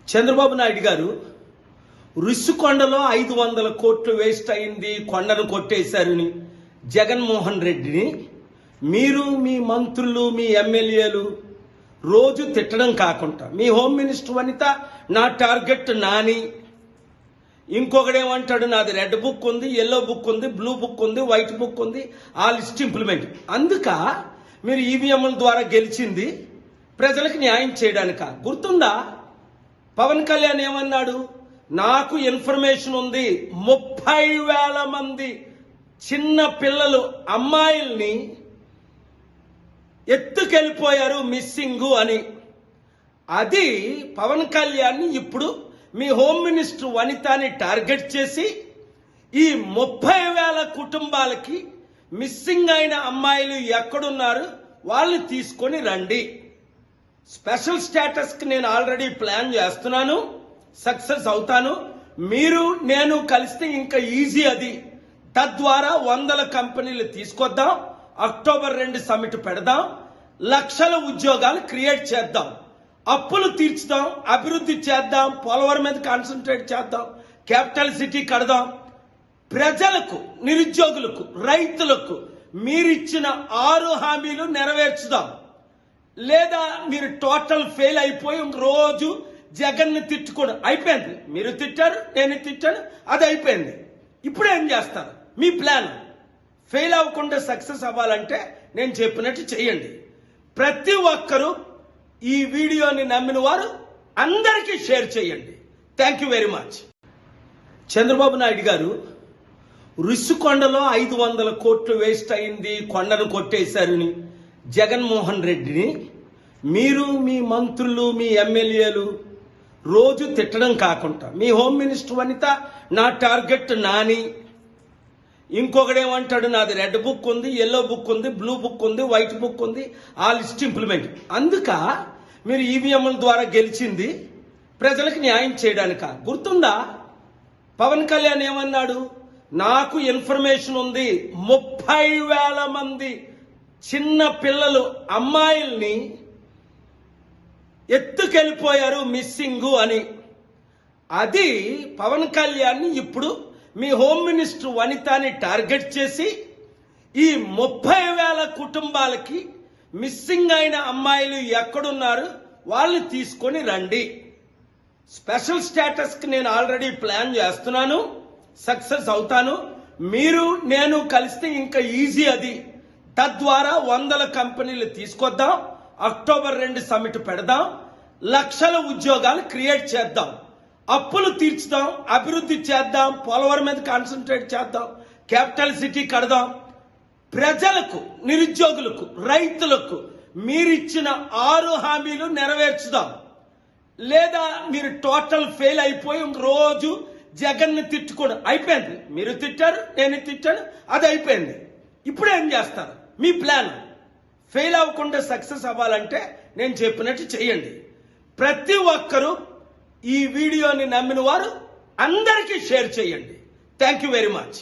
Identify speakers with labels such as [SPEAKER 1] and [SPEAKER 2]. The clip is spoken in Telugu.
[SPEAKER 1] చంద్రబాబు నాయుడు గారు రుషికొండలో 500 కోట్లు వేస్ట్ అయింది, కొండను కొట్టేశారని జగన్మోహన్ రెడ్డిని మీరు మీ మంత్రులు మీ ఎమ్మెల్యేలు రోజు తిట్టడం కాకుండా మీ హోమ్ మినిస్టర్ వనిత నా టార్గెట్ నాని, ఇంకొకడేమంటాడు నాది రెడ్ బుక్ ఉంది, ఎల్లో బుక్ ఉంది, బ్లూ బుక్ ఉంది, వైట్ బుక్ ఉంది, ఆ లిస్ట్ ఇంప్లిమెంట్. అందుక మీరు ఈవీఎంల ద్వారా గెలిచింది ప్రజలకు న్యాయం చేయడానిక. గుర్తుందా? పవన్ కళ్యాణ్ ఏమన్నాడు? నాకు ఇన్ఫర్మేషన్ ఉంది 30,000 మంది చిన్న పిల్లలు అమ్మాయిల్ని ఎత్తుకెళ్ళిపోయారు మిస్సింగ్ అని. అది పవన్ కళ్యాణ్ ఇప్పుడు మీ హోమ్ మినిస్టర్ వనితని టార్గెట్ చేసి ఈ 30,000 కుటుంబాలకి మిస్సింగ్ అయిన అమ్మాయిలు ఎక్కడున్నారు వాళ్ళని తీసుకొని రండి. స్పెషల్ స్టేటస్కి నేను ఆల్రెడీ ప్లాన్ చేస్తున్నాను, సక్సెస్ అవుతాను. మీరు నేను కలిస్తే ఇంకా ఈజీ అది. తద్వారా 100 కంపెనీలు తీసుకొద్దాం, అక్టోబర్ 2 సమిట్ పెడదాం, లక్షల ఉద్యోగాలు క్రియేట్ చేద్దాం, అప్పులు తీర్చుదాం, అభివృద్ధి చేద్దాం, పోలవరం మీద కాన్సన్ట్రేట్ చేద్దాం, క్యాపిటల్ సిటీ కడదాం. ప్రజలకు, నిరుద్యోగులకు, రైతులకు మీరిచ్చిన 6 హామీలు నెరవేర్చుదాం. లేదా మీరు టోటల్ ఫెయిల్ అయిపోయి రోజు జగన్ని తిట్టుకోవడం అయిపోయింది. మీరు తిట్టారు, నేను తిట్టాను, అది అయిపోయింది. ఇప్పుడు ఏం చేస్తారు? మీ ప్లాన్ ఫెయిల్ అవ్వకుండా సక్సెస్ అవ్వాలంటే నేను చెప్పినట్టు చేయండి. ప్రతి ఒక్కరూ ఈ వీడియోని నమ్మిన వారు అందరికీ షేర్ చేయండి. Thank you very much. Chandrababu Naidu గారు రుషికొండలో 500 కోట్లు వేస్ట్ అయింది, కొండను కొట్టేశారని జగన్మోహన్ రెడ్డిని మీరు మీ మంత్రులు మీ ఎమ్మెల్యేలు రోజు తిట్టడం కాకుండా మీ హోమ్ మినిస్టర్ వనిత నా టార్గెట్ నాని, ఇంకొకడేమంటాడు నాది రెడ్ బుక్ ఉంది, ఎల్లో బుక్ ఉంది, బ్లూ బుక్ ఉంది, వైట్ బుక్ ఉంది, ఆ లిస్ట్ ఇంప్లిమెంట్. అందుక మీరు ఈవీఎంల ద్వారా గెలిచింది ప్రజలకు న్యాయం చేయడానిక. గుర్తుందా? పవన్ కళ్యాణ్ ఏమన్నాడు? నాకు ఇన్ఫర్మేషన్ ఉంది 30,000 మంది చిన్న పిల్లలు అమ్మాయిల్ని ఎత్తుకెళ్ళిపోయారు మిస్సింగ్ అని. అది పవన్ కళ్యాణ్ ఇప్పుడు మీ హోమ్ మినిస్టర్ వనితని టార్గెట్ చేసి ఈ 30,000 కుటుంబాలకి మిస్సింగ్ అయిన అమ్మాయిలు ఎక్కడున్నారు వాళ్ళని తీసుకొని రండి. స్పెషల్ స్టేటస్కి నేను ఆల్రెడీ ప్లాన్ చేస్తున్నాను, సక్సెస్ అవుతాను. మీరు నేను కలిస్తే ఇంకా ఈజీ అది. తద్వారా 100 కంపెనీలు తీసుకొద్దాం, అక్టోబర్ 2 సమిట్ పెడదాం, లక్షల ఉద్యోగాలు క్రియేట్ చేద్దాం, అప్పులు తీర్చుదాం, అభివృద్ధి చేద్దాం, పోలవరం మీద కాన్సన్ట్రేట్ చేద్దాం, క్యాపిటల్ సిటీ కడదాం. ప్రజలకు, నిరుద్యోగులకు, రైతులకు మీరిచ్చిన 6 హామీలు నెరవేర్చుదాం. లేదా మీరు టోటల్ ఫెయిల్ అయిపోయి రోజు జగన్ని తిట్టుకోవడం అయిపోయింది. మీరు తిట్టారు, నేను తిట్టాను, అది అయిపోయింది. ఇప్పుడు ఏం చేస్తారు? మీ ప్లాన్ ఫెయిల్ అవ్వకుండా సక్సెస్ అవ్వాలంటే నేను చెప్పినట్టు చేయండి. ప్రతి ఒక్కరూ ఈ వీడియోని నమ్మిన వారు అందరికీ షేర్ చేయండి. Thank you very much.